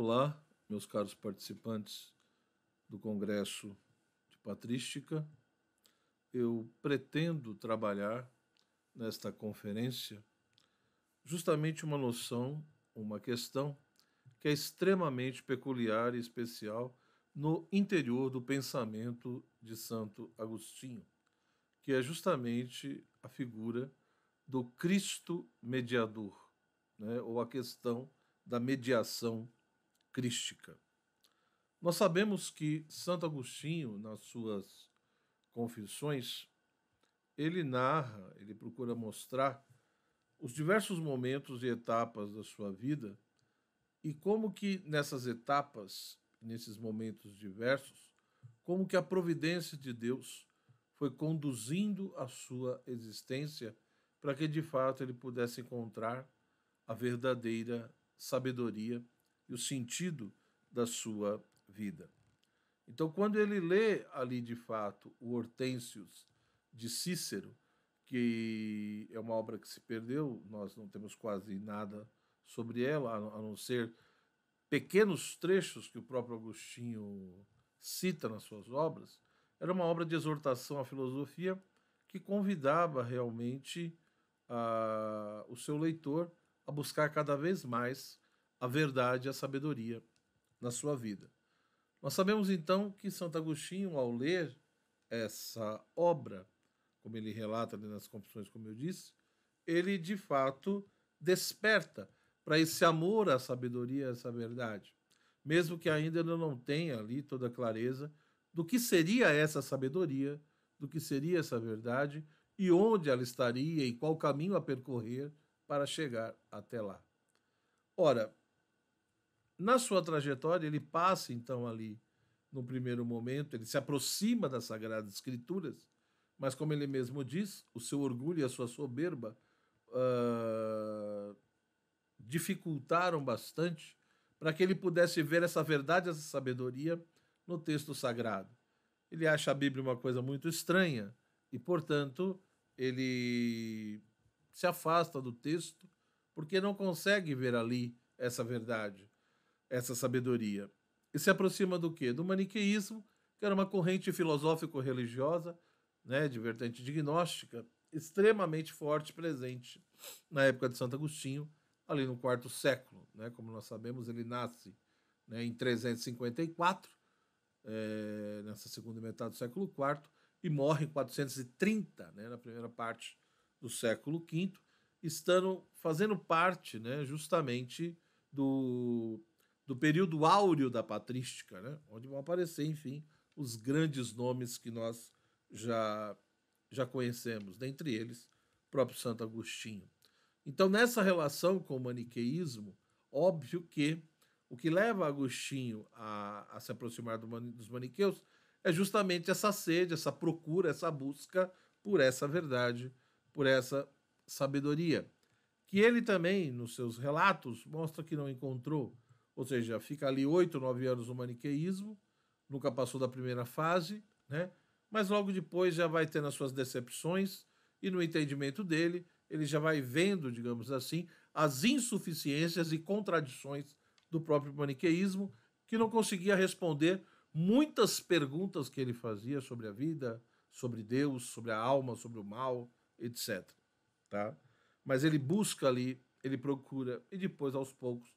Olá, meus caros participantes do Congresso de Patrística. Eu pretendo trabalhar nesta conferência justamente uma noção, uma questão que é extremamente peculiar e especial no interior do pensamento de Santo Agostinho, que é justamente a figura do Cristo mediador, né? Ou a questão da mediação crística. Nós sabemos que Santo Agostinho, nas suas Confissões, ele narra, ele procura mostrar os diversos momentos e etapas da sua vida e como que nessas etapas, nesses momentos diversos, como que a providência de Deus foi conduzindo a sua existência para que de fato ele pudesse encontrar a verdadeira sabedoria e o sentido da sua vida. Então, quando ele lê ali de fato o Hortênsios de Cícero, que é uma obra que se perdeu, nós não temos quase nada sobre ela, a não ser pequenos trechos que o próprio Agostinho cita nas suas obras, era uma obra de exortação à filosofia que convidava realmente o seu leitor a buscar cada vez mais a verdade e a sabedoria na sua vida. Nós sabemos então que Santo Agostinho, ao ler essa obra, como ele relata nas Confissões, como eu disse, ele de fato desperta para esse amor à sabedoria, a essa verdade, mesmo que ainda ele não tenha ali toda a clareza do que seria essa sabedoria, do que seria essa verdade e onde ela estaria e qual caminho a percorrer para chegar até lá. Ora, na sua trajetória, ele passa então ali, no primeiro momento, ele se aproxima das Sagradas Escrituras, mas como ele mesmo diz, o seu orgulho e a sua soberba dificultaram bastante para que ele pudesse ver essa verdade, essa sabedoria no texto sagrado. Ele acha a Bíblia uma coisa muito estranha e, portanto, ele se afasta do texto porque não consegue ver ali essa verdade, essa sabedoria. E se aproxima do quê? Do maniqueísmo, que era uma corrente filosófico-religiosa, né, de vertente gnóstica, extremamente forte, presente na época de Santo Agostinho, ali no quarto século. Né? Como nós sabemos, ele nasce, né, em 354, nessa segunda metade do século IV, e morre em 430, né, na primeira parte do século V, fazendo parte, né, justamente do período áureo da patrística, né, onde vão aparecer, enfim, os grandes nomes que nós já conhecemos, dentre eles, o próprio Santo Agostinho. Então, nessa relação com o maniqueísmo, óbvio que o que leva Agostinho a se aproximar dos maniqueus é justamente essa sede, essa procura, essa busca por essa verdade, por essa sabedoria, que ele também, nos seus relatos, mostra que não encontrou. Ou seja, fica ali 8, 9 anos no maniqueísmo, nunca passou da primeira fase, né? Mas logo depois já vai tendo as suas decepções e no entendimento dele, ele já vai vendo, digamos assim, as insuficiências e contradições do próprio maniqueísmo, que não conseguia responder muitas perguntas que ele fazia sobre a vida, sobre Deus, sobre a alma, sobre o mal, etc. Tá? Mas ele busca ali, ele procura e depois, aos poucos,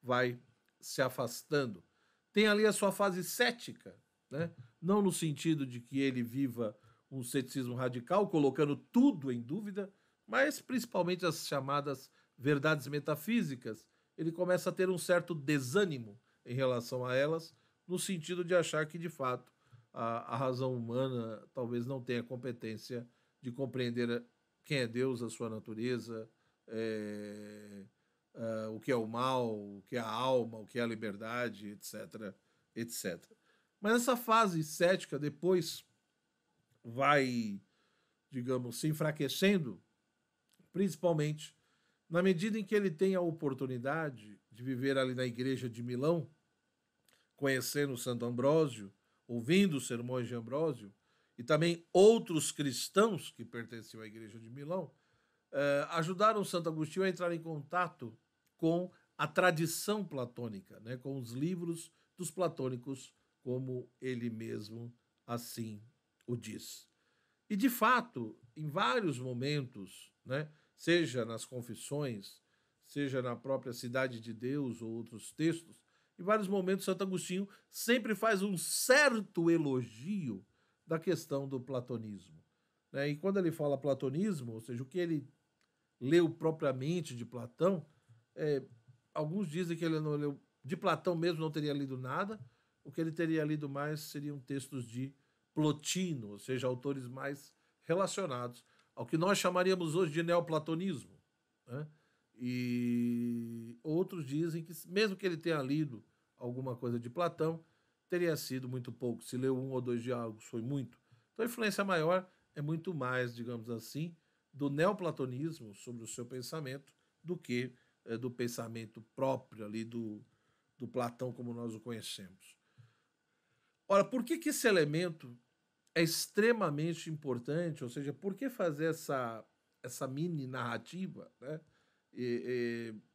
vai se afastando. Tem ali a sua fase cética, né? Não no sentido de que ele viva um ceticismo radical, colocando tudo em dúvida, mas principalmente as chamadas verdades metafísicas. Ele começa a ter um certo desânimo em relação a elas, no sentido de achar que, de fato, a razão humana talvez não tenha competência de compreender quem é Deus, a sua natureza, o que é o mal, o que é a alma, o que é a liberdade, etc, etc. Mas essa fase cética depois vai, digamos, se enfraquecendo, principalmente na medida em que ele tem a oportunidade de viver ali na igreja de Milão, conhecendo Santo Ambrósio, ouvindo os sermões de Ambrósio, e também outros cristãos que pertenciam à igreja de Milão, ajudaram Santo Agostinho a entrar em contato com a tradição platônica, né, com os livros dos platônicos, como ele mesmo assim o diz. E, de fato, em vários momentos, né, seja nas confissões, seja na própria Cidade de Deus ou outros textos, em vários momentos Santo Agostinho sempre faz um certo elogio da questão do platonismo, né? E quando ele fala platonismo, ou seja, o que ele leu propriamente de Platão, é, alguns dizem que ele não leu, de Platão mesmo não teria lido nada, o que ele teria lido mais seriam textos de Plotino, ou seja, autores mais relacionados ao que nós chamaríamos hoje de neoplatonismo, né? E outros dizem que, mesmo que ele tenha lido alguma coisa de Platão, teria sido muito pouco. Se leu um ou dois diálogos, foi muito. Então a influência maior é muito mais, digamos assim, do neoplatonismo sobre o seu pensamento do que do pensamento próprio ali do Platão como nós o conhecemos. Ora, por que esse elemento é extremamente importante? Ou seja, por que fazer essa mini narrativa, né?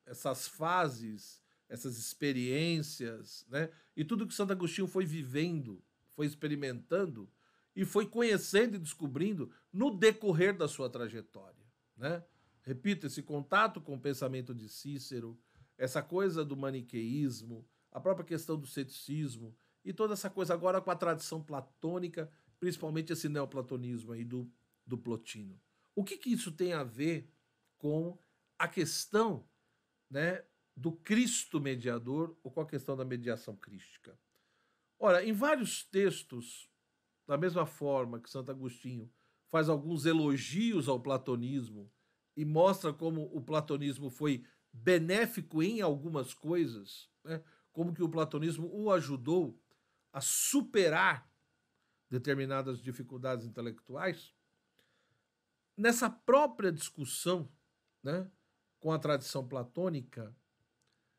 Essas fases, essas experiências, né? E tudo que Santo Agostinho foi vivendo, foi experimentando e foi conhecendo e descobrindo no decorrer da sua trajetória, né? Repito, esse contato com o pensamento de Cícero, essa coisa do maniqueísmo, a própria questão do ceticismo e toda essa coisa agora com a tradição platônica, principalmente esse neoplatonismo aí do Plotino. O que isso tem a ver com a questão, né, do Cristo mediador ou com a questão da mediação crística? Ora, em vários textos, da mesma forma que Santo Agostinho faz alguns elogios ao platonismo e mostra como o platonismo foi benéfico em algumas coisas, né, como que o platonismo o ajudou a superar determinadas dificuldades intelectuais, nessa própria discussão, né, com a tradição platônica,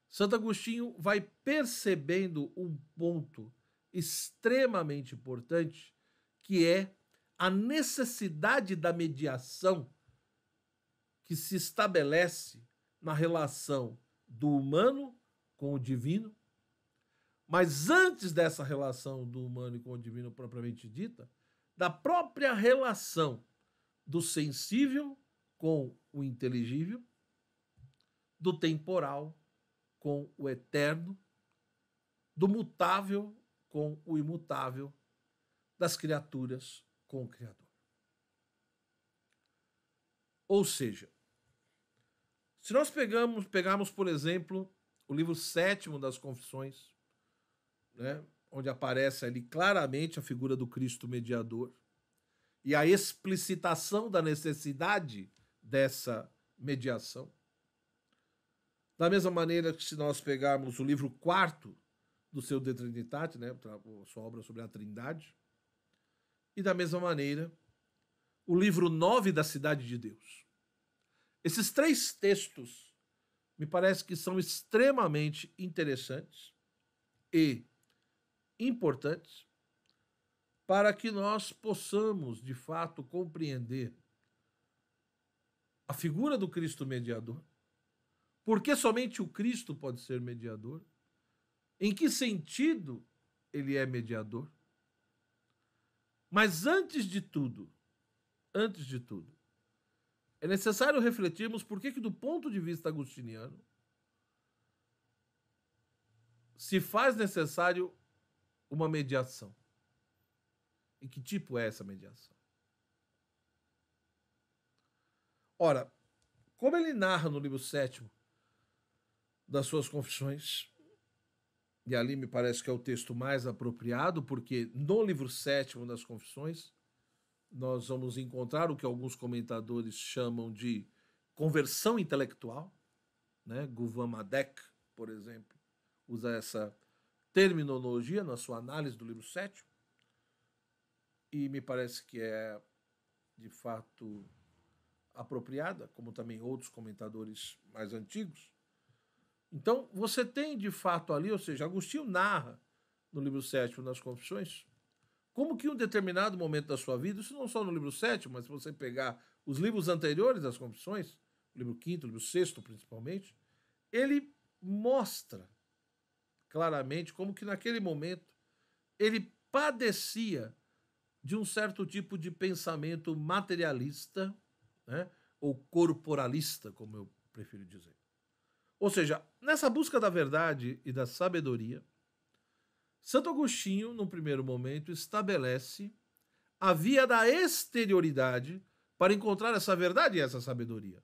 Santo Agostinho vai percebendo um ponto extremamente importante, que é a necessidade da mediação que se estabelece na relação do humano com o divino, mas antes dessa relação do humano com o divino propriamente dita, da própria relação do sensível com o inteligível, do temporal com o eterno, do mutável com o imutável, das criaturas com o Criador. Ou seja, se nós pegarmos, por exemplo, o livro 7º das Confissões, né, onde aparece ali claramente a figura do Cristo mediador e a explicitação da necessidade dessa mediação. Da mesma maneira que se nós pegarmos o livro 4º do seu De Trinitate, né, sua obra sobre a Trindade, e da mesma maneira o livro 9 da Cidade de Deus. Esses três textos me parece que são extremamente interessantes e importantes para que nós possamos, de fato, compreender a figura do Cristo mediador, porque somente o Cristo pode ser mediador, em que sentido ele é mediador. Mas antes de tudo, é necessário refletirmos por que do ponto de vista agostiniano, se faz necessário uma mediação. E que tipo é essa mediação? Ora, como ele narra no livro 7º das suas Confissões, e ali me parece que é o texto mais apropriado, porque no livro 7º das Confissões nós vamos encontrar o que alguns comentadores chamam de conversão intelectual, né? Gouvan Madec, por exemplo, usa essa terminologia na sua análise do livro 7º, e me parece que é, de fato, apropriada, como também outros comentadores mais antigos. Então, você tem, de fato, ali, ou seja, Agostinho narra no livro 7º das Confissões, como que em um determinado momento da sua vida, isso não só no livro 7º, mas se você pegar os livros anteriores das Confissões, o livro 5º, o livro 6º principalmente, ele mostra claramente como que naquele momento ele padecia de um certo tipo de pensamento materialista, né? Ou corporalista, como eu prefiro dizer. Ou seja, nessa busca da verdade e da sabedoria, Santo Agostinho, num primeiro momento, estabelece a via da exterioridade para encontrar essa verdade e essa sabedoria.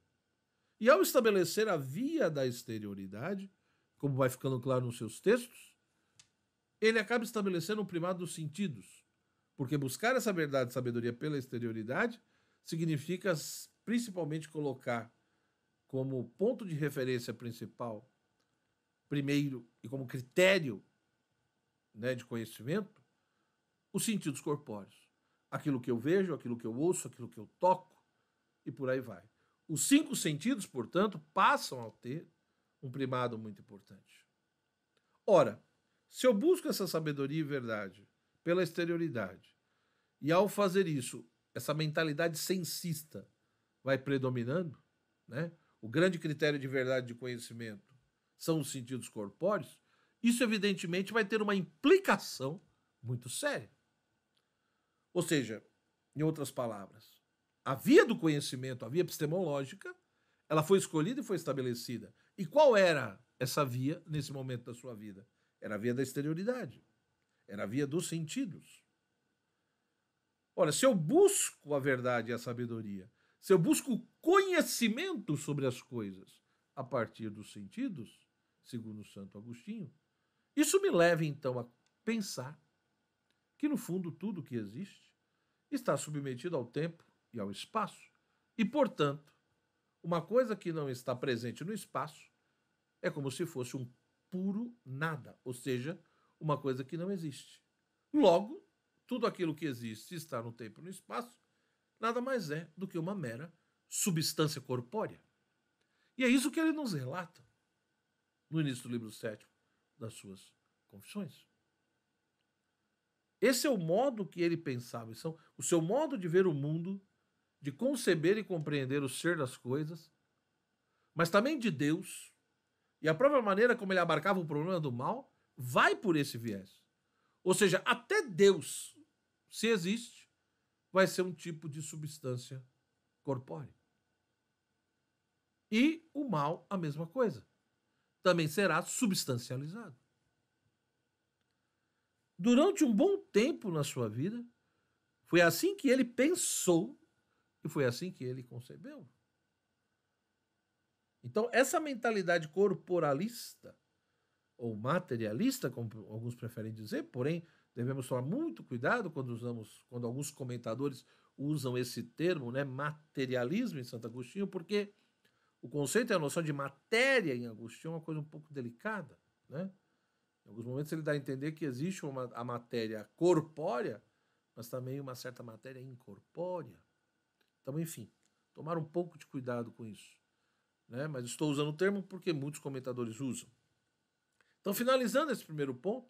E ao estabelecer a via da exterioridade, como vai ficando claro nos seus textos, ele acaba estabelecendo o primado dos sentidos, porque buscar essa verdade e sabedoria pela exterioridade significa principalmente colocar como ponto de referência principal, primeiro e como critério, né, de conhecimento, os sentidos corpóreos. Aquilo que eu vejo, aquilo que eu ouço, aquilo que eu toco e por aí vai. Os 5 sentidos, portanto, passam a ter um primado muito importante. Ora, se eu busco essa sabedoria e verdade pela exterioridade, e ao fazer isso, essa mentalidade sensista vai predominando, né? O grande critério de verdade de conhecimento são os sentidos corpóreos, isso evidentemente vai ter uma implicação muito séria. Ou seja, em outras palavras, a via do conhecimento, a via epistemológica, ela foi escolhida e foi estabelecida. E qual era essa via nesse momento da sua vida? Era a via da exterioridade. Era a via dos sentidos. Olha, se eu busco a verdade e a sabedoria, se eu busco o conhecimento sobre as coisas a partir dos sentidos, segundo Santo Agostinho, isso me leva então a pensar que no fundo tudo que existe está submetido ao tempo e ao espaço. E, portanto, uma coisa que não está presente no espaço é como se fosse um puro nada, ou seja, uma coisa que não existe. Logo, tudo aquilo que existe está no tempo e no espaço, nada mais é do que uma mera substância corpórea. E é isso que ele nos relata no início do livro 7 das suas Confissões. Esse é o modo que ele pensava, o seu modo de ver o mundo, de conceber e compreender o ser das coisas, mas também de Deus, e a própria maneira como ele abarcava o problema do mal, vai por esse viés. Ou seja, até Deus, se existe, vai ser um tipo de substância corpórea. E o mal, a mesma coisa. Também será substancializado. Durante um bom tempo na sua vida, foi assim que ele pensou e foi assim que ele concebeu. Então, essa mentalidade corporalista ou materialista, como alguns preferem dizer, porém, devemos tomar muito cuidado quando alguns comentadores usam esse termo, né, materialismo em Santo Agostinho, porque o conceito e a noção de matéria em Agostinho é uma coisa um pouco delicada, né? Em alguns momentos ele dá a entender que existe a matéria corpórea, mas também uma certa matéria incorpórea. Então, enfim, tomar um pouco de cuidado com isso, né? Mas estou usando o termo porque muitos comentadores usam. Então, finalizando esse primeiro ponto,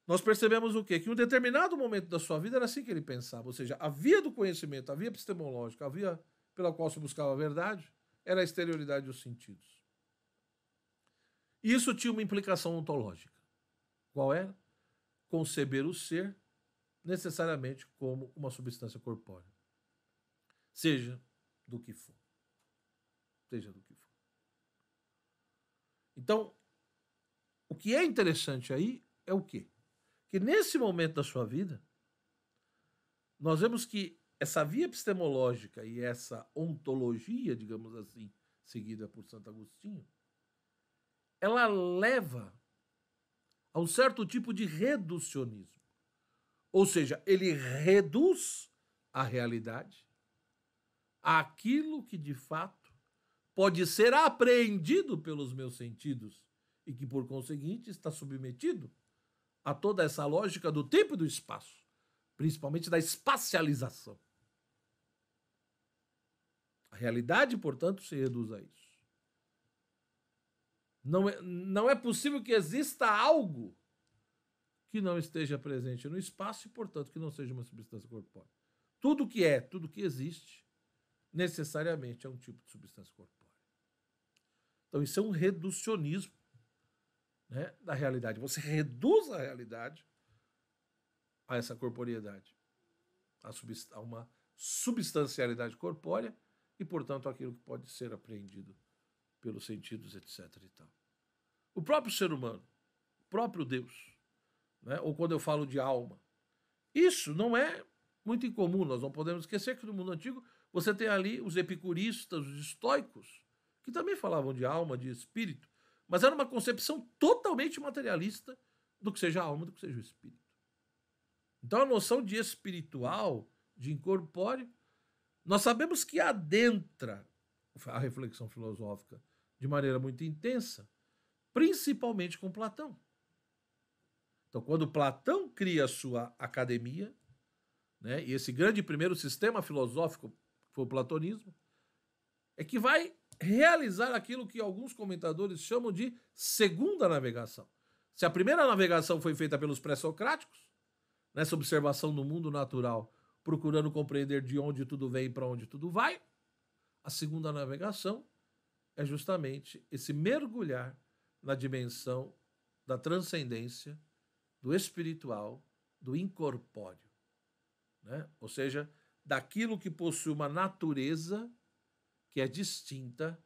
nós percebemos o quê? Que em um determinado momento da sua vida era assim que ele pensava, ou seja, a via do conhecimento, a via epistemológica, a via pela qual se buscava a verdade, era a exterioridade dos sentidos. E isso tinha uma implicação ontológica. Qual era? Conceber o ser necessariamente como uma substância corpórea. Seja do que for. Seja do que for. Então, o que é interessante aí é o quê? Que nesse momento da sua vida, nós vemos que essa via epistemológica e essa ontologia, digamos assim, seguida por Santo Agostinho, ela leva a um certo tipo de reducionismo. Ou seja, ele reduz a realidade àquilo que de fato pode ser apreendido pelos meus sentidos e que, por conseguinte, está submetido a toda essa lógica do tempo e do espaço, principalmente da espacialização. A realidade, portanto, se reduz a isso. Não é possível que exista algo que não esteja presente no espaço e, portanto, que não seja uma substância corpórea. Tudo que é, tudo que existe, necessariamente é um tipo de substância corpórea. Então isso é um reducionismo, né, da realidade. Você reduz a realidade a essa corporeidade, a uma substancialidade corpórea e, portanto, aquilo que pode ser apreendido pelos sentidos, etc. e tal. O próprio ser humano, o próprio Deus, né, ou quando eu falo de alma, isso não é muito incomum. Nós não podemos esquecer que no mundo antigo você tem ali os epicuristas, os estoicos, que também falavam de alma, de espírito, mas era uma concepção totalmente materialista do que seja a alma, do que seja o espírito. Então a noção de espiritual, de incorpóreo, nós sabemos que adentra a reflexão filosófica de maneira muito intensa, principalmente com Platão. Então, quando Platão cria a sua academia, né, e esse grande primeiro sistema filosófico, que foi o platonismo, é que vai realizar aquilo que alguns comentadores chamam de segunda navegação. Se a primeira navegação foi feita pelos pré-socráticos, nessa observação do mundo natural, procurando compreender de onde tudo vem e para onde tudo vai, a segunda navegação é justamente esse mergulhar na dimensão da transcendência, do espiritual, do incorpóreo, né? Ou seja, daquilo que possui uma natureza que é distinta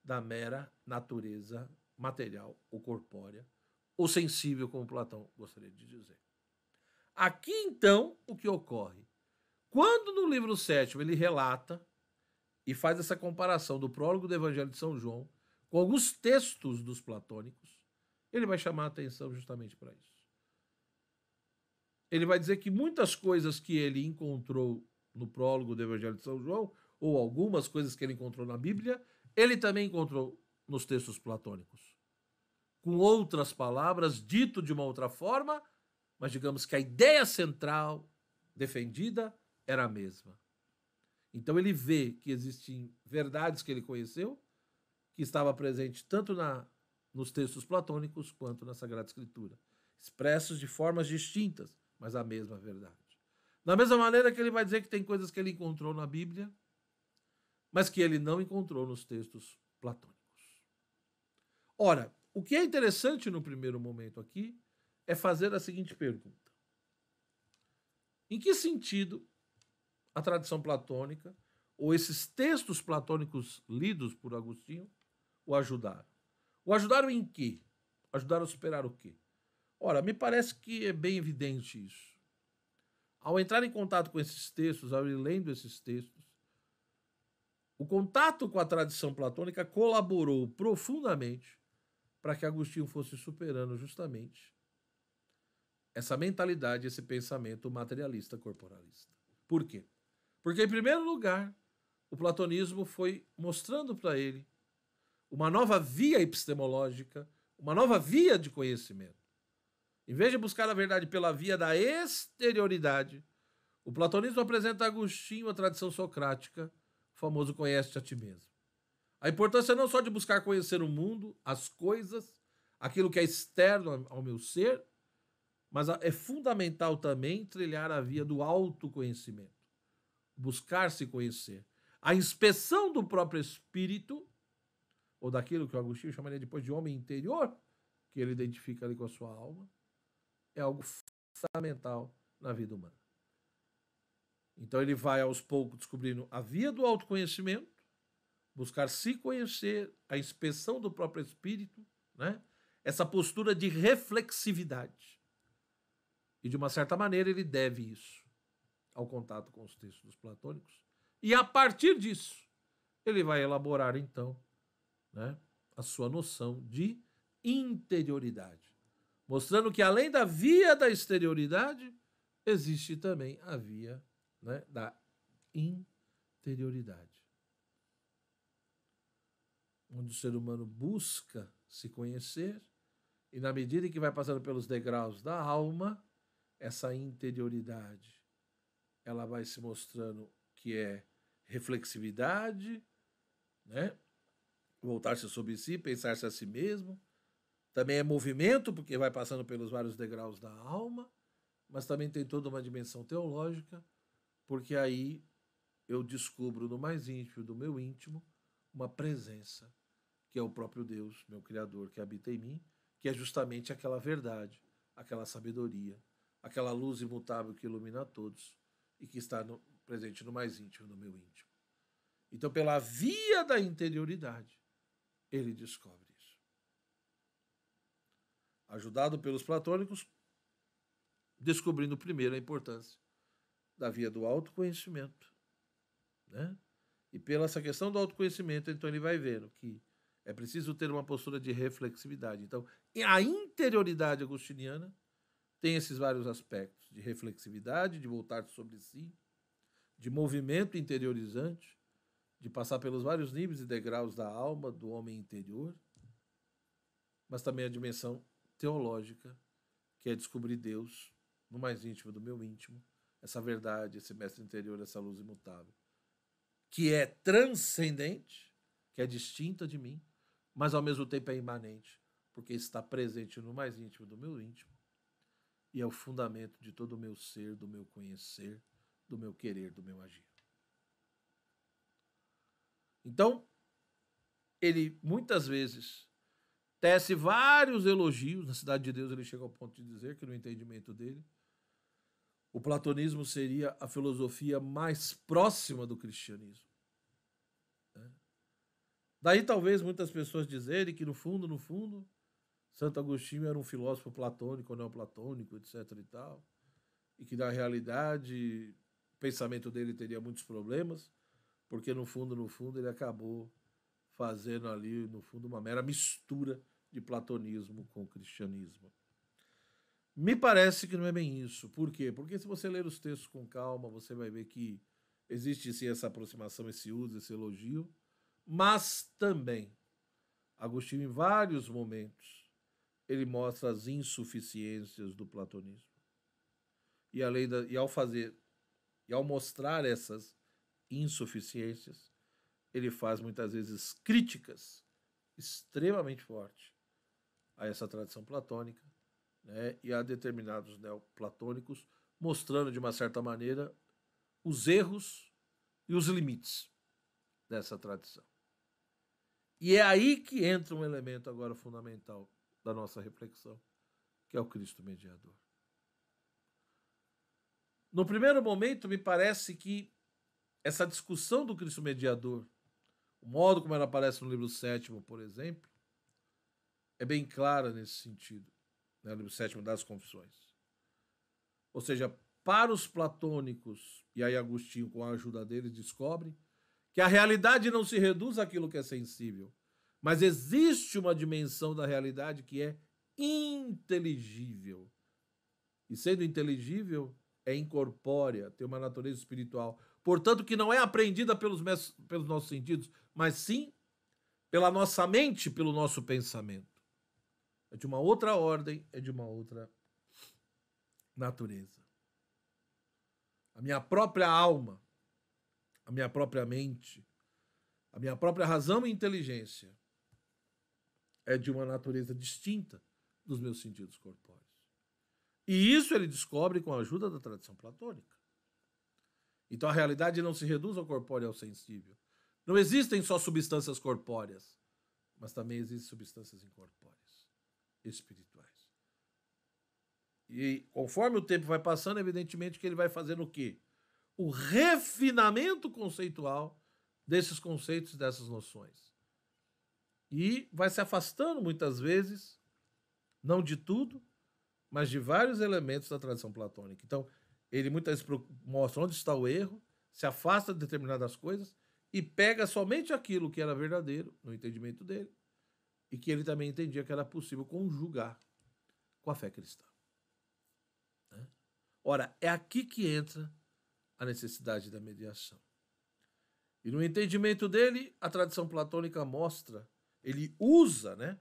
da mera natureza material ou corpórea, ou sensível, como Platão gostaria de dizer. Aqui, então, o que ocorre? Quando no livro 7º ele relata e faz essa comparação do prólogo do Evangelho de São João com alguns textos dos platônicos, ele vai chamar a atenção justamente para isso. Ele vai dizer que muitas coisas que ele encontrou no prólogo do Evangelho de São João, ou algumas coisas que ele encontrou na Bíblia, ele também encontrou nos textos platônicos. Com outras palavras, dito de uma outra forma, mas digamos que a ideia central defendida era a mesma. Então ele vê que existem verdades que ele conheceu, que estava presente tanto nos textos platônicos quanto na Sagrada Escritura, expressos de formas distintas, mas a mesma verdade. Da mesma maneira que ele vai dizer que tem coisas que ele encontrou na Bíblia, mas que ele não encontrou nos textos platônicos. Ora, o que é interessante no primeiro momento aqui é fazer a seguinte pergunta: em que sentido a tradição platônica, ou esses textos platônicos lidos por Agostinho, o ajudaram? O ajudaram em quê? Ajudaram a superar o quê? Ora, me parece que é bem evidente isso. Ao entrar em contato com esses textos, ao ir lendo esses textos, o contato com a tradição platônica colaborou profundamente para que Agostinho fosse superando justamente essa mentalidade, esse pensamento materialista corporalista. Por quê? Porque, em primeiro lugar, o platonismo foi mostrando para ele uma nova via epistemológica, uma nova via de conhecimento. Em vez de buscar a verdade pela via da exterioridade, o platonismo apresenta a Agostinho a tradição socrática, o famoso conhece-te a ti mesmo. A importância não só de buscar conhecer o mundo, as coisas, aquilo que é externo ao meu ser, mas é fundamental também trilhar a via do autoconhecimento, buscar se conhecer. A inspeção do próprio espírito, ou daquilo que o Agostinho chamaria depois de homem interior, que ele identifica ali com a sua alma, é algo fundamental na vida humana. Então ele vai aos poucos descobrindo a via do autoconhecimento, buscar se conhecer, a inspeção do próprio espírito, né? Essa postura de reflexividade. E, de uma certa maneira, ele deve isso ao contato com os textos platônicos. E, a partir disso, ele vai elaborar, então, né, a sua noção de interioridade. Mostrando que, além da via da exterioridade, existe também a via, né, da interioridade. Onde o ser humano busca se conhecer e, na medida em que vai passando pelos degraus da alma, essa interioridade, ela vai se mostrando que é reflexividade, né? Voltar-se sobre si, pensar-se a si mesmo. Também é movimento, porque vai passando pelos vários degraus da alma, mas também tem toda uma dimensão teológica, porque aí eu descubro no mais íntimo do meu íntimo uma presença que é o próprio Deus, meu Criador, que habita em mim, que é justamente aquela verdade, aquela sabedoria, aquela luz imutável que ilumina a todos e que está presente no mais íntimo do meu íntimo. Então, pela via da interioridade, ele descobre isso. Ajudado pelos platônicos, descobrindo primeiro a importância da via do autoconhecimento, né? E pela essa questão do autoconhecimento, então ele vai vendo que é preciso ter uma postura de reflexividade. Então, a interioridade agostiniana tem esses vários aspectos de reflexividade, de voltar sobre si, de movimento interiorizante, de passar pelos vários níveis e degraus da alma, do homem interior, mas também a dimensão teológica, que é descobrir Deus no mais íntimo do meu íntimo, essa verdade, esse mestre interior, essa luz imutável, que é transcendente, que é distinta de mim, mas ao mesmo tempo é imanente, porque está presente no mais íntimo do meu íntimo e é o fundamento de todo o meu ser, do meu conhecer, do meu querer, do meu agir. Então, ele muitas vezes tece vários elogios. Na Cidade de Deus ele chega ao ponto de dizer que no entendimento dele o platonismo seria a filosofia mais próxima do cristianismo. Daí talvez muitas pessoas dizerem que no fundo, Santo Agostinho era um filósofo platônico ou neoplatônico, etc. e tal, e que na realidade o pensamento dele teria muitos problemas, porque no fundo ele acabou fazendo ali, no fundo, uma mera mistura de platonismo com cristianismo. Me parece que não é bem isso. Por quê? Porque se você ler os textos com calma, você vai ver que existe sim essa aproximação, esse uso, esse elogio, mas também Agostinho, em vários momentos, ele mostra as insuficiências do platonismo. E ao mostrar essas insuficiências, ele faz muitas vezes críticas extremamente fortes a essa tradição platônica, né, e a determinados neoplatônicos, mostrando de uma certa maneira os erros e os limites dessa tradição. E é aí que entra um elemento agora fundamental da nossa reflexão, que é o Cristo mediador. No primeiro momento, me parece que essa discussão do Cristo mediador, o modo como ela aparece no livro 7º, por exemplo, é bem clara nesse sentido, né? O livro 7º das Confissões. Ou seja, para os platônicos, e aí Agostinho, com a ajuda deles, descobre que a realidade não se reduz àquilo que é sensível, mas existe uma dimensão da realidade que é inteligível. E sendo inteligível, é incorpórea, tem uma natureza espiritual. Portanto, que não é apreendida pelos nossos sentidos, mas sim pela nossa mente, pelo nosso pensamento. É de uma outra ordem, é de uma outra natureza. A minha própria alma, a minha própria mente, a minha própria razão e inteligência é de uma natureza distinta dos meus sentidos corpóreos. E isso ele descobre com a ajuda da tradição platônica. Então a realidade não se reduz ao corpóreo e ao sensível. Não existem só substâncias corpóreas, mas também existem substâncias incorpóreas, espirituais. E conforme o tempo vai passando, evidentemente que ele vai fazendo o quê? O refinamento conceitual desses conceitos, dessas noções. E vai se afastando muitas vezes, não de tudo, mas de vários elementos da tradição platônica. Então, ele muitas vezes mostra onde está o erro, se afasta de determinadas coisas e pega somente aquilo que era verdadeiro no entendimento dele e que ele também entendia que era possível conjugar com a fé cristã. Ora, é aqui que entra a necessidade da mediação. E no entendimento dele, a tradição platônica mostra, ele usa, né,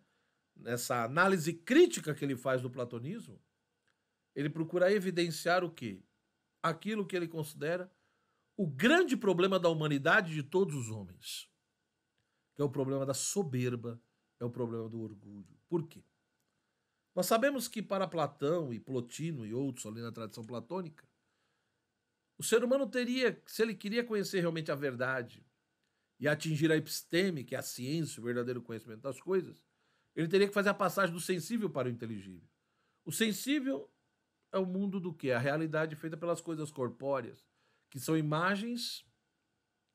nessa análise crítica que ele faz do platonismo, ele procura evidenciar o quê? Aquilo que ele considera o grande problema da humanidade, de todos os homens, que é o problema da soberba, é o problema do orgulho. Por quê? Nós sabemos que para Platão e Plotino e outros ali na tradição platônica, o ser humano teria, se ele queria conhecer realmente a verdade e atingir a episteme, que é a ciência, o verdadeiro conhecimento das coisas, ele teria que fazer a passagem do sensível para o inteligível. O sensível é o mundo do quê? A realidade feita pelas coisas corpóreas, que são imagens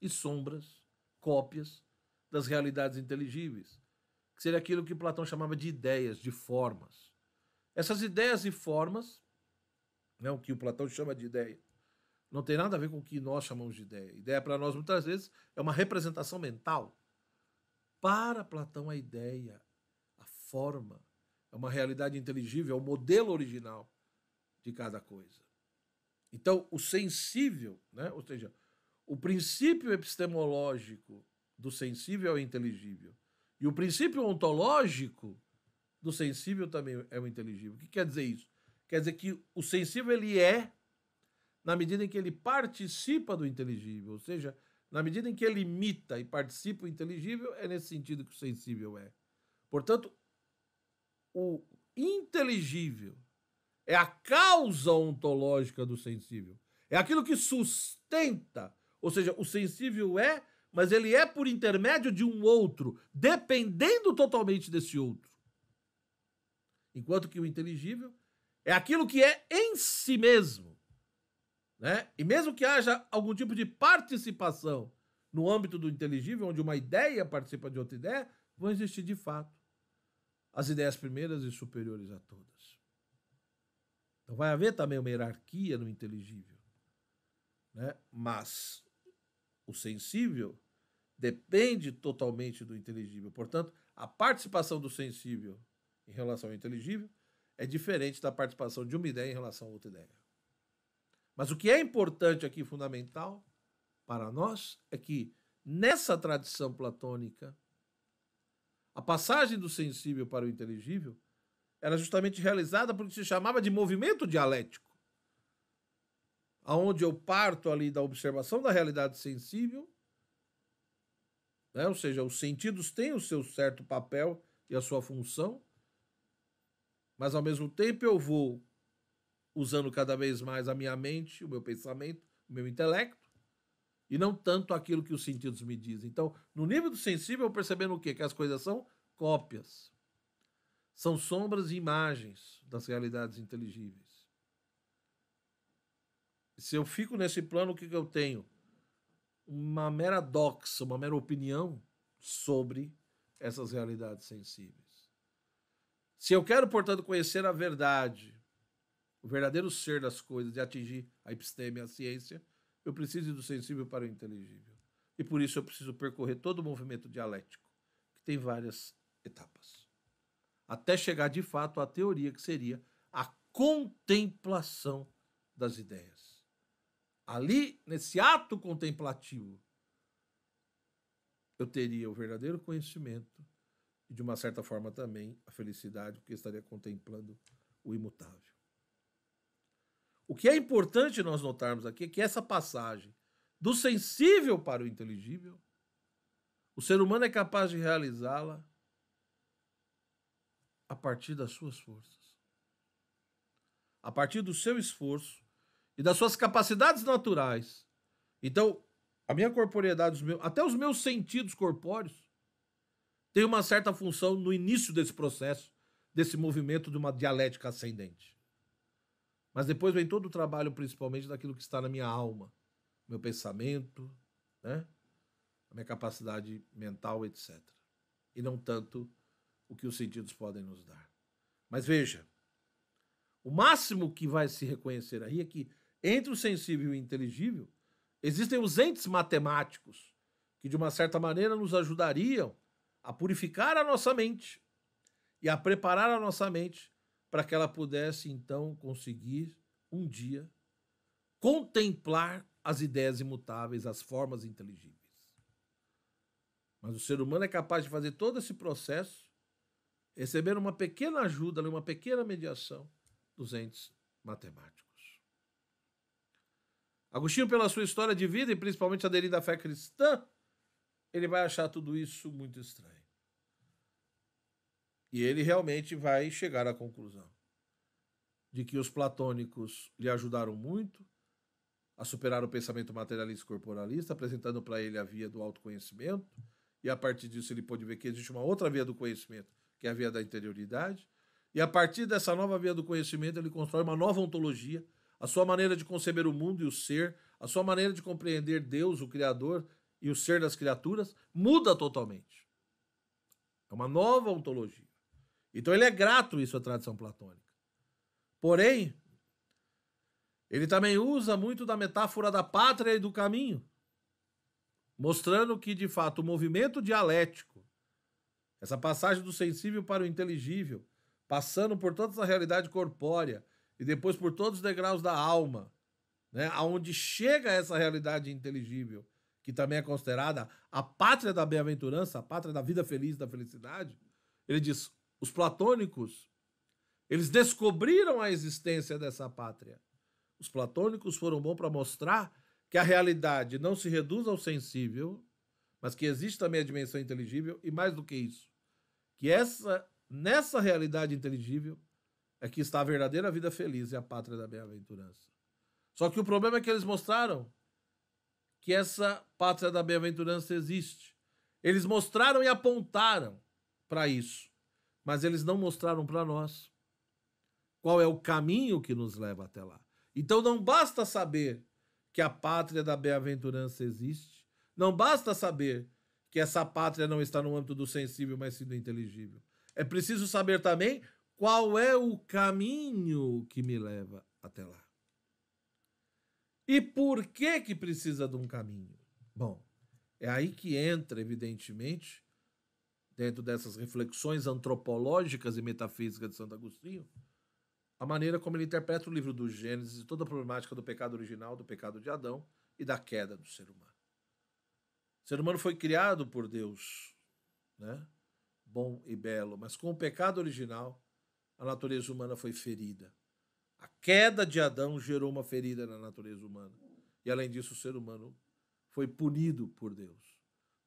e sombras, cópias das realidades inteligíveis, que seria aquilo que Platão chamava de ideias, de formas. Essas ideias e formas, né, o que o Platão chama de ideia, não tem nada a ver com o que nós chamamos de ideia. Ideia para nós, muitas vezes, é uma representação mental. Para Platão, a ideia, a forma, é uma realidade inteligível, é o modelo original de cada coisa. Então, o sensível, né, ou seja, o princípio epistemológico do sensível é o inteligível. E o princípio ontológico do sensível também é o inteligível. O que quer dizer isso? Quer dizer que o sensível ele é na medida em que ele participa do inteligível, ou seja, na medida em que ele imita e participa do inteligível, é nesse sentido que o sensível é. Portanto, o inteligível é a causa ontológica do sensível. É aquilo que sustenta, ou seja, o sensível é, mas ele é por intermédio de um outro, dependendo totalmente desse outro. Enquanto que o inteligível é aquilo que é em si mesmo. Né? E mesmo que haja algum tipo de participação no âmbito do inteligível, onde uma ideia participa de outra ideia, vão existir de fato as ideias primeiras e superiores a todas. Então vai haver também uma hierarquia no inteligível. Né? Mas o sensível depende totalmente do inteligível. Portanto, a participação do sensível em relação ao inteligível é diferente da participação de uma ideia em relação a outra ideia. Mas o que é importante aqui, fundamental, para nós, é que nessa tradição platônica, a passagem do sensível para o inteligível era justamente realizada por que se chamava de movimento dialético, aonde eu parto ali da observação da realidade sensível, né? Ou seja, os sentidos têm o seu certo papel e a sua função, mas ao mesmo tempo eu vou usando cada vez mais a minha mente, o meu pensamento, o meu intelecto, e não tanto aquilo que os sentidos me dizem. Então, no nível do sensível, eu percebendo o quê? Que as coisas são cópias. São sombras e imagens das realidades inteligíveis. Se eu fico nesse plano, o que eu tenho? Uma mera doxa, uma mera opinião sobre essas realidades sensíveis. Se eu quero, portanto, conhecer a verdade, o verdadeiro ser das coisas e atingir a episteme, a ciência, eu preciso do sensível para o inteligível. E por isso eu preciso percorrer todo o movimento dialético, que tem várias etapas. Até chegar de fato à teoria, que seria a contemplação das ideias. Ali, nesse ato contemplativo, eu teria o verdadeiro conhecimento e, de uma certa forma, também a felicidade, porque estaria contemplando o imutável. O que é importante nós notarmos aqui é que essa passagem do sensível para o inteligível, o ser humano é capaz de realizá-la a partir das suas forças, a partir do seu esforço e das suas capacidades naturais. Então, a minha corporeidade, até os meus sentidos corpóreos, têm uma certa função no início desse processo, desse movimento de uma dialética ascendente. Mas depois vem todo o trabalho, principalmente, daquilo que está na minha alma, meu pensamento, né? A minha capacidade mental, etc. E não tanto o que os sentidos podem nos dar. Mas veja, o máximo que vai se reconhecer aí é que entre o sensível e o inteligível existem os entes matemáticos que, de uma certa maneira, nos ajudariam a purificar a nossa mente e a preparar a nossa mente para que ela pudesse, então, conseguir, um dia, contemplar as ideias imutáveis, as formas inteligíveis. Mas o ser humano é capaz de fazer todo esse processo, recebendo uma pequena ajuda, uma pequena mediação dos entes matemáticos. Agostinho, pela sua história de vida, e principalmente aderindo à fé cristã, ele vai achar tudo isso muito estranho. E ele realmente vai chegar à conclusão de que os platônicos lhe ajudaram muito, a superar o pensamento materialista e corporalista, apresentando para ele a via do autoconhecimento, e a partir disso ele pôde ver que existe uma outra via do conhecimento, que é a via da interioridade, e a partir dessa nova via do conhecimento ele constrói uma nova ontologia, a sua maneira de conceber o mundo e o ser, a sua maneira de compreender Deus, o Criador, e o ser das criaturas, muda totalmente. É uma nova ontologia. Então ele é grato isso à tradição platônica. Porém, ele também usa muito da metáfora da pátria e do caminho, mostrando que, de fato, o movimento dialético, essa passagem do sensível para o inteligível, passando por toda essa realidade corpórea e depois por todos os degraus da alma, né, aonde chega essa realidade inteligível, que também é considerada a pátria da bem-aventurança, a pátria da vida feliz, da felicidade, ele diz, os platônicos, eles descobriram a existência dessa pátria. Os platônicos foram bons para mostrar que a realidade não se reduz ao sensível, mas que existe também a dimensão inteligível, e mais do que isso, que nessa realidade inteligível é que está a verdadeira vida feliz e a pátria da bem-aventurança. Só que o problema é que eles mostraram que essa pátria da bem-aventurança existe. Eles mostraram e apontaram para isso, mas eles não mostraram para nós qual é o caminho que nos leva até lá. Então não basta saber que a pátria da bem-aventurança existe, não basta saber que essa pátria não está no âmbito do sensível, mas sim do inteligível. É preciso saber também qual é o caminho que me leva até lá. E por que precisa de um caminho? Bom, é aí que entra, evidentemente, dentro dessas reflexões antropológicas e metafísicas de Santo Agostinho, a maneira como ele interpreta o livro do Gênesis e toda a problemática do pecado original, do pecado de Adão e da queda do ser humano. O ser humano foi criado por Deus, né? Bom e belo, mas com o pecado original, a natureza humana foi ferida. A queda de Adão gerou uma ferida na natureza humana. E além disso, o ser humano foi punido por Deus.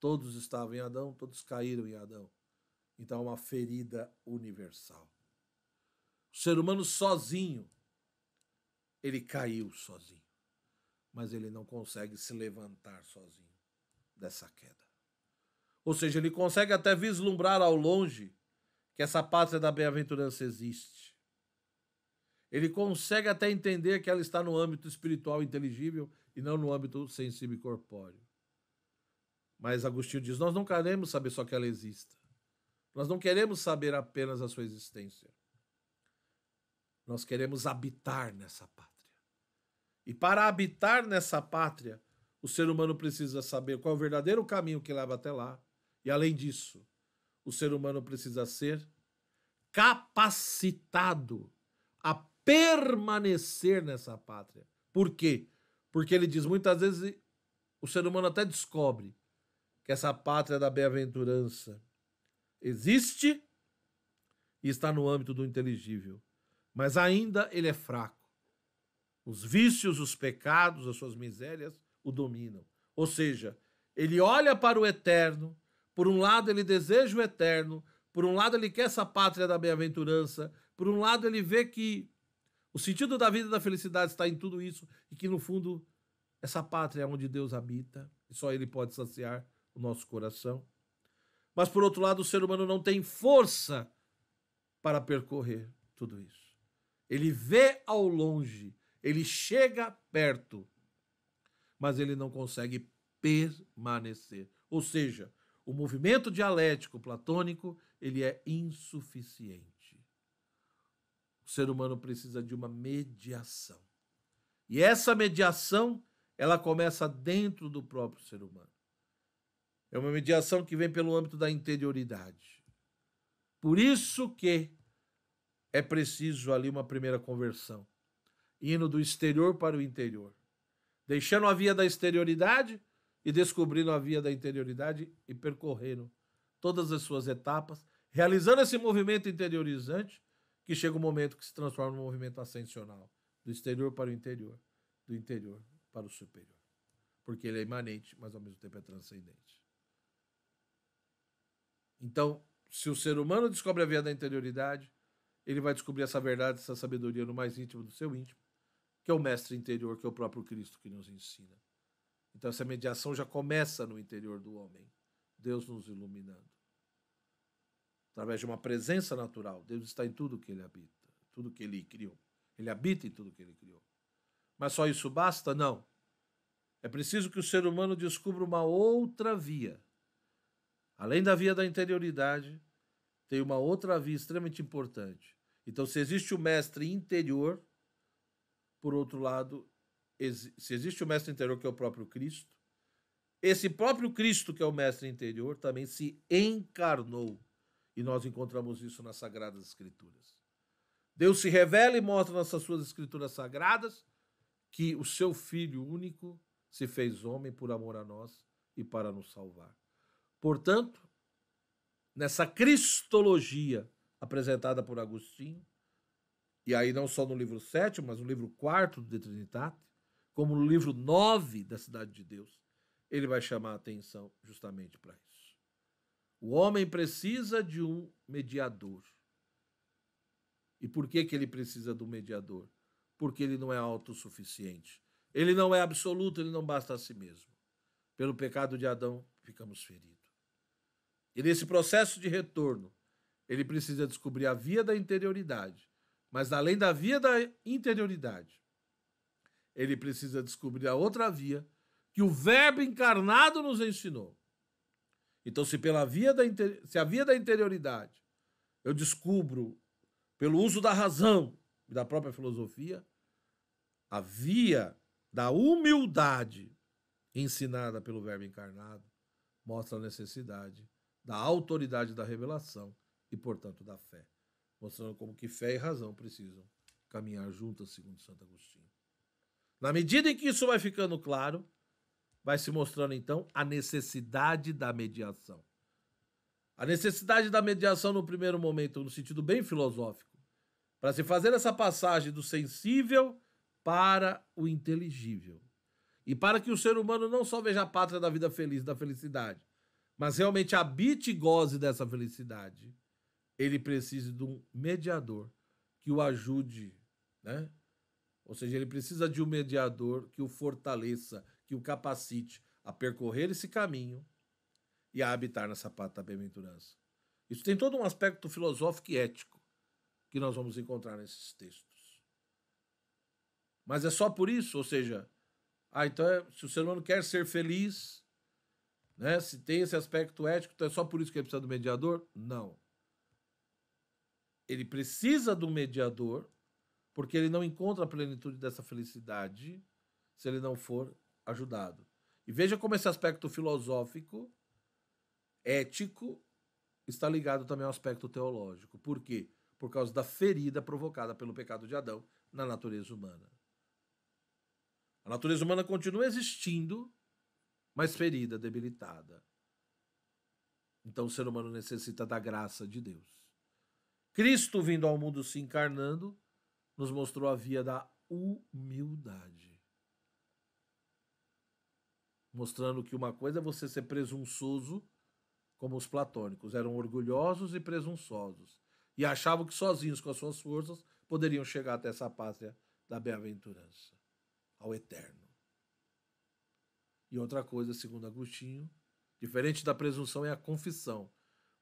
Todos estavam em Adão, todos caíram em Adão. Então, é uma ferida universal. O ser humano sozinho, ele caiu sozinho. Mas ele não consegue se levantar sozinho dessa queda. Ou seja, ele consegue até vislumbrar ao longe que essa pátria da bem-aventurança existe. Ele consegue até entender que ela está no âmbito espiritual inteligível e não no âmbito sensível e corpóreo. Mas Agostinho diz, nós não queremos saber só que ela exista. Nós não queremos saber apenas a sua existência. Nós queremos habitar nessa pátria. E para habitar nessa pátria, o ser humano precisa saber qual é o verdadeiro caminho que leva até lá. E além disso, o ser humano precisa ser capacitado a permanecer nessa pátria. Por quê? Porque ele diz, muitas vezes o ser humano até descobre que essa pátria da bem-aventurança existe e está no âmbito do inteligível. Mas ainda ele é fraco. Os vícios, os pecados, as suas misérias o dominam. Ou seja, ele olha para o eterno, por um lado ele deseja o eterno, por um lado ele quer essa pátria da bem-aventurança, por um lado ele vê que o sentido da vida e da felicidade está em tudo isso e que, no fundo, essa pátria é onde Deus habita e só Ele pode saciar o nosso coração. Mas, por outro lado, o ser humano não tem força para percorrer tudo isso. Ele vê ao longe, ele chega perto, mas ele não consegue permanecer. Ou seja, o movimento dialético platônico, ele é insuficiente. O ser humano precisa de uma mediação. E essa mediação, ela começa dentro do próprio ser humano. É uma mediação que vem pelo âmbito da interioridade. Por isso que é preciso ali uma primeira conversão, indo do exterior para o interior, deixando a via da exterioridade e descobrindo a via da interioridade e percorrendo todas as suas etapas, realizando esse movimento interiorizante, que chega um momento que se transforma num movimento ascensional, do exterior para o interior, do interior para o superior. Porque ele é imanente, mas ao mesmo tempo é transcendente. Então, se o ser humano descobre a via da interioridade, ele vai descobrir essa verdade, essa sabedoria no mais íntimo do seu íntimo, que é o mestre interior, que é o próprio Cristo que nos ensina. Então essa mediação já começa no interior do homem, Deus nos iluminando. Através de uma presença natural, Deus está em tudo que ele habita, tudo que ele criou. Ele habita em tudo que ele criou. Mas só isso basta? Não. É preciso que o ser humano descubra uma outra via. Além da via da interioridade, tem uma outra via extremamente importante. Então, se existe o mestre interior, por outro lado, se existe o mestre interior, que é o próprio Cristo, esse próprio Cristo, que é o mestre interior, também se encarnou. E nós encontramos isso nas Sagradas Escrituras. Deus se revela e mostra nessas suas Escrituras Sagradas que o seu Filho único se fez homem por amor a nós e para nos salvar. Portanto, nessa cristologia apresentada por Agostinho, e aí não só no livro 7, mas no livro 4 do De Trinitate, como no livro 9 da Cidade de Deus, ele vai chamar a atenção justamente para isso. O homem precisa de um mediador. E por que ele precisa do mediador? Porque ele não é autossuficiente. Ele não é absoluto, ele não basta a si mesmo. Pelo pecado de Adão, ficamos feridos. E nesse processo de retorno, ele precisa descobrir a via da interioridade. Mas além da via da interioridade, ele precisa descobrir a outra via que o Verbo encarnado nos ensinou. Então, se a via da interioridade eu descubro pelo uso da razão e da própria filosofia, a via da humildade ensinada pelo Verbo encarnado mostra a necessidade da autoridade da revelação e, portanto, da fé, mostrando como que fé e razão precisam caminhar juntas, segundo Santo Agostinho. Na medida em que isso vai ficando claro, vai se mostrando, então, a necessidade da mediação. A necessidade da mediação, no primeiro momento, no sentido bem filosófico, para se fazer essa passagem do sensível para o inteligível. E para que o ser humano não só veja a pátria da vida feliz, da felicidade, mas realmente habite e goze dessa felicidade, ele precisa de um mediador que o ajude, né? Ou seja, ele precisa de um mediador que o fortaleça, que o capacite a percorrer esse caminho e a habitar nessa pátria da bem-aventurança. Isso tem todo um aspecto filosófico e ético que nós vamos encontrar nesses textos. Mas é só por isso, ou seja, então se o ser humano quer ser feliz, né, se tem esse aspecto ético, então é só por isso que ele precisa do mediador? Não. Ele precisa do mediador porque ele não encontra a plenitude dessa felicidade se ele não for ajudado. E veja como esse aspecto filosófico, ético, está ligado também ao aspecto teológico. Por quê? Por causa da ferida provocada pelo pecado de Adão na natureza humana. A natureza humana continua existindo, mas ferida, debilitada. Então o ser humano necessita da graça de Deus. Cristo, vindo ao mundo se encarnando, nos mostrou a via da humildade. Mostrando que uma coisa é você ser presunçoso, como os platônicos, eram orgulhosos e presunçosos, e achavam que sozinhos, com as suas forças, poderiam chegar até essa pátria da bem-aventurança, ao eterno. E outra coisa, segundo Agostinho, diferente da presunção, é a confissão,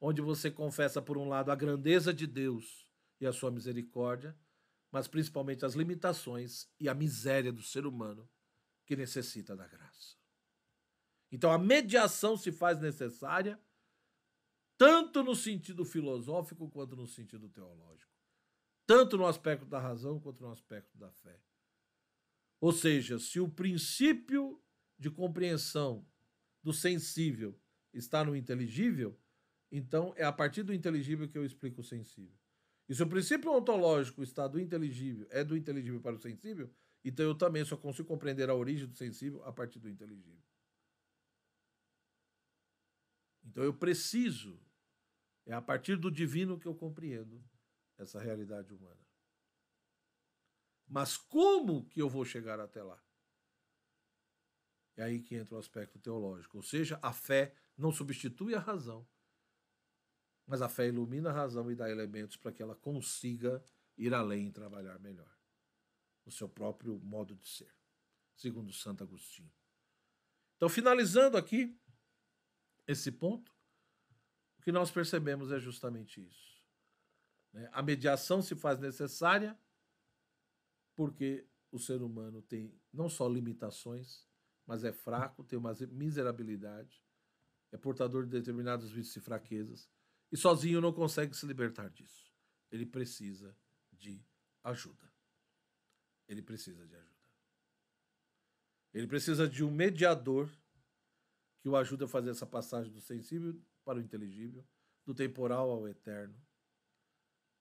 onde você confessa, por um lado, a grandeza de Deus e a sua misericórdia, mas principalmente as limitações e a miséria do ser humano que necessita da graça. Então a mediação se faz necessária tanto no sentido filosófico quanto no sentido teológico, tanto no aspecto da razão quanto no aspecto da fé. Ou seja, se o princípio de compreensão do sensível está no inteligível, então é a partir do inteligível que eu explico o sensível. E se o princípio ontológico está do inteligível, é do inteligível para o sensível, então eu também só consigo compreender a origem do sensível a partir do inteligível. Então eu preciso, é a partir do divino que eu compreendo essa realidade humana. Mas como que eu vou chegar até lá? É aí que entra o aspecto teológico, ou seja, a fé não substitui a razão, mas a fé ilumina a razão e dá elementos para que ela consiga ir além e trabalhar melhor. no seu próprio modo de ser, segundo Santo Agostinho. Então, finalizando aqui esse ponto, o que nós percebemos é justamente isso, né? A mediação se faz necessária porque o ser humano tem não só limitações, mas é fraco, tem uma miserabilidade, é portador de determinados vícios e fraquezas, e sozinho não consegue se libertar disso. Ele precisa de ajuda. Ele precisa de ajuda. Ele precisa de um mediador que o ajude a fazer essa passagem do sensível para o inteligível, do temporal ao eterno,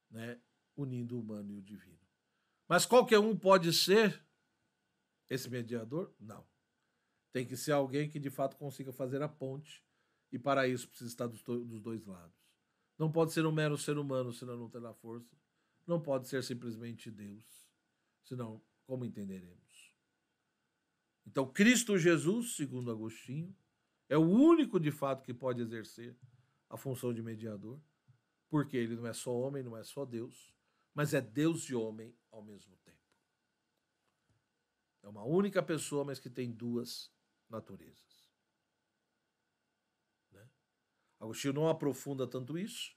né? Unindo o humano e o divino. Mas qualquer um pode ser esse mediador? Não. Tem que ser alguém que de fato consiga fazer a ponte, e para isso precisa estar dos dois lados. Não pode ser um mero ser humano, senão não terá força. Não pode ser simplesmente Deus, senão como entenderemos? Então, Cristo Jesus, segundo Agostinho, é o único de fato que pode exercer a função de mediador, porque ele não é só homem, não é só Deus, mas é Deus e homem ao mesmo tempo. É uma única pessoa, mas que tem duas naturezas. Né? Agostinho não aprofunda tanto isso,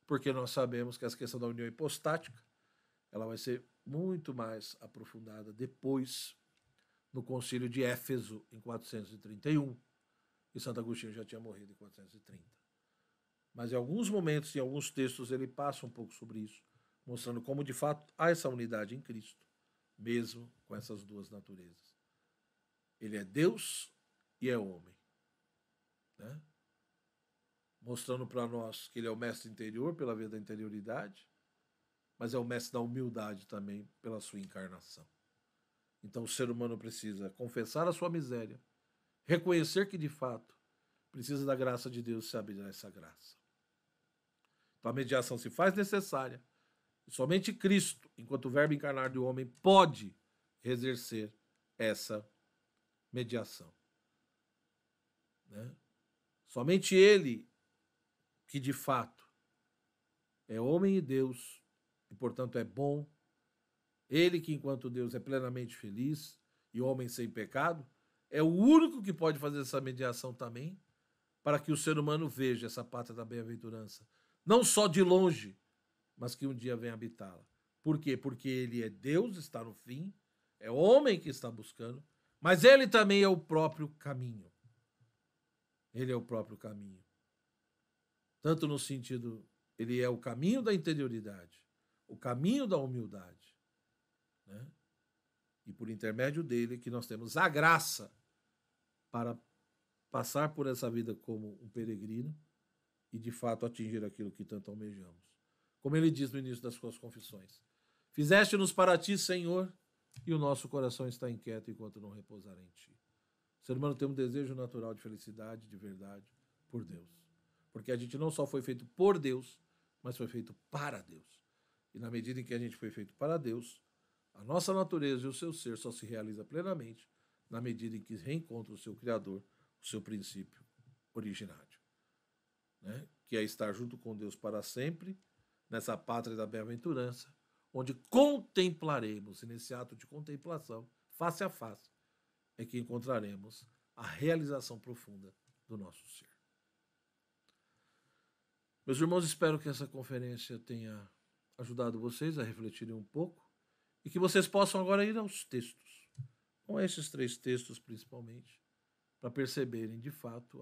porque nós sabemos que essa questão da união hipostática ela vai ser muito mais aprofundada depois no Concílio de Éfeso, em 431, e Santo Agostinho já tinha morrido em 430. Mas em alguns momentos, em alguns textos, ele passa um pouco sobre isso, mostrando como de fato há essa unidade em Cristo, mesmo com essas duas naturezas. Ele é Deus e é homem, né? Mostrando para nós que ele é o mestre interior pela via da interioridade, mas é o mestre da humildade também pela sua encarnação. Então o ser humano precisa confessar a sua miséria, reconhecer que de fato precisa da graça de Deus e saber essa graça. Então a mediação se faz necessária e somente Cristo, enquanto o verbo encarnado do homem, pode exercer essa mediação. Né? Somente Ele, que de fato é homem e Deus, e portanto é bom, Ele que enquanto Deus é plenamente feliz e homem sem pecado, é o único que pode fazer essa mediação também, para que o ser humano veja essa pátria da bem-aventurança, não só de longe, mas que um dia venha habitá-la. Por quê? Porque ele é Deus, está no fim, é homem que está buscando, mas ele também é o próprio caminho. Ele é o próprio caminho. Tanto no sentido, ele é o caminho da interioridade, o caminho da humildade, né? E por intermédio dele que nós temos a graça para passar por essa vida como um peregrino e de fato atingir aquilo que tanto almejamos. Como ele diz no início das suas confissões: fizeste-nos para ti, Senhor, e o nosso coração está inquieto enquanto não repousar em ti. O ser humano tem um desejo natural de felicidade, de verdade, por Deus. Porque a gente não só foi feito por Deus, mas foi feito para Deus. E na medida em que a gente foi feito para Deus, a nossa natureza e o seu ser só se realiza plenamente na medida em que reencontra o seu Criador, o seu princípio originário. Né? Que é estar junto com Deus para sempre, nessa pátria da bem-aventurança, onde contemplaremos, e nesse ato de contemplação, face a face, é que encontraremos a realização profunda do nosso ser. Meus irmãos, espero que essa conferência tenha ajudado vocês a refletirem um pouco e que vocês possam agora ir aos textos, com esses 3 textos principalmente, para perceberem de fato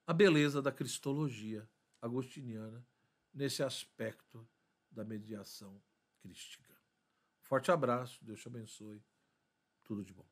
a beleza da cristologia agostiniana nesse aspecto da mediação crística. Forte abraço, Deus te abençoe, tudo de bom.